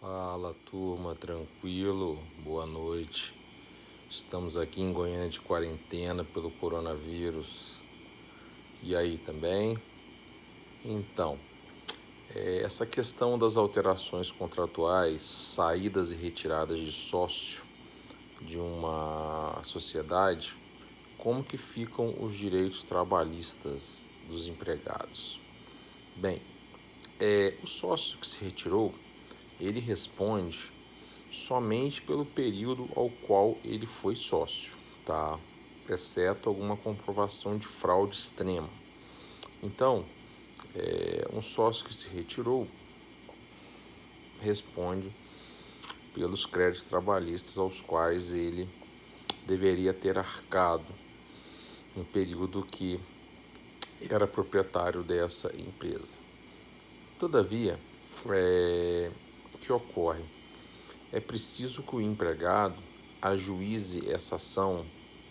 Fala, turma, tranquilo? Boa noite. Estamos aqui em Goiânia de quarentena pelo coronavírus. E aí, também? Então, essa questão das alterações contratuais, saídas e retiradas de sócio de uma sociedade, como que ficam os direitos trabalhistas dos empregados? Bem, o sócio que se retirou, ele responde somente pelo período ao qual ele foi sócio, tá? Exceto alguma comprovação de fraude extrema. Então, um sócio que se retirou responde pelos créditos trabalhistas aos quais ele deveria ter arcado no período que era proprietário dessa empresa. Todavia, o que ocorre? É preciso que o empregado ajuize essa ação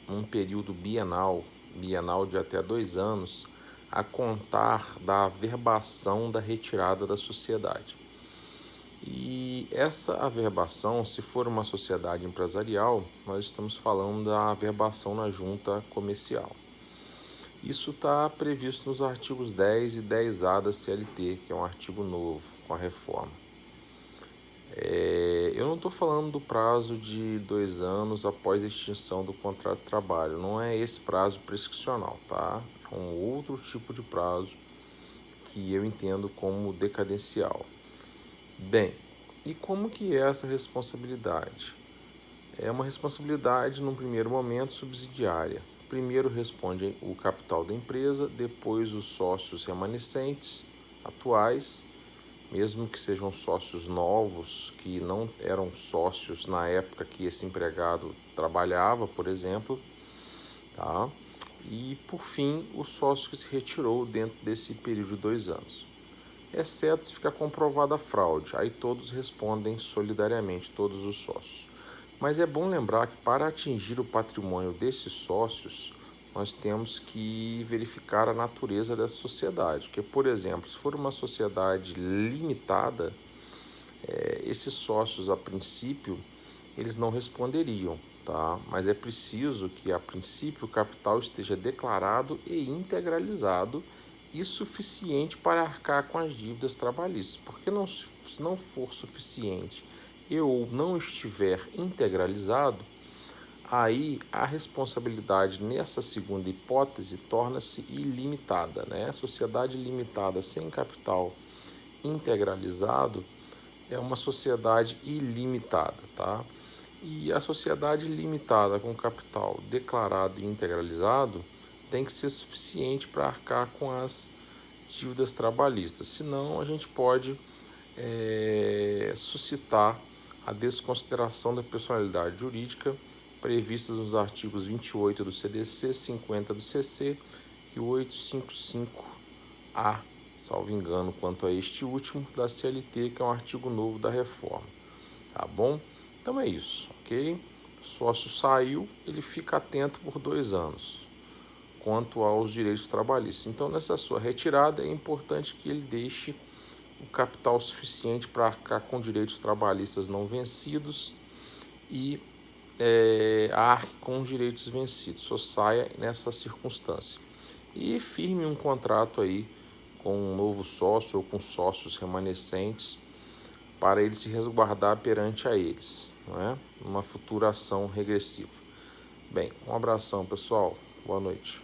num período bienal de até 2 anos, a contar da averbação da retirada da sociedade. E essa averbação, se for uma sociedade empresarial, nós estamos falando da averbação na junta comercial. Isso está previsto nos artigos 10 e 10A da CLT, que é um artigo novo com a reforma. Eu não estou falando do prazo de 2 anos após a extinção do contrato de trabalho. Não é esse prazo prescricional, tá? É um outro tipo de prazo que eu entendo como decadencial. Bem, e como que é essa responsabilidade? É uma responsabilidade, num primeiro momento, subsidiária. Primeiro responde o capital da empresa, depois os sócios remanescentes atuais, mesmo que sejam sócios novos, que não eram sócios na época que esse empregado trabalhava, por exemplo, tá? E, por fim, o sócio que se retirou dentro desse período de 2 anos. Exceto se ficar comprovada a fraude, aí todos respondem solidariamente, todos os sócios. Mas é bom lembrar que para atingir o patrimônio desses sócios, nós temos que verificar a natureza dessa sociedade. Porque, por exemplo, se for uma sociedade limitada, esses sócios, a princípio, eles não responderiam, tá? Mas é preciso que, a princípio, o capital esteja declarado e integralizado e suficiente para arcar com as dívidas trabalhistas. Porque se não for suficiente ou não estiver integralizado, aí a responsabilidade nessa segunda hipótese torna-se ilimitada, né? A sociedade limitada sem capital integralizado é uma sociedade ilimitada, tá? E a sociedade limitada com capital declarado e integralizado tem que ser suficiente para arcar com as dívidas trabalhistas, senão a gente pode suscitar a desconsideração da personalidade jurídica previstas nos artigos 28 do CDC, 50 do CC e 855-A, salvo engano, quanto a este último da CLT, que é um artigo novo da reforma. Tá bom? Então é isso, ok? O sócio saiu, ele fica atento por 2 anos quanto aos direitos trabalhistas. Então, nessa sua retirada, é importante que ele deixe o capital suficiente para arcar com direitos trabalhistas não vencidos e arque com os direitos vencidos, só saia nessa circunstância. E firme um contrato aí com um novo sócio ou com sócios remanescentes para ele se resguardar perante a eles, não é? Uma futura ação regressiva. Bem, um abração, pessoal. Boa noite.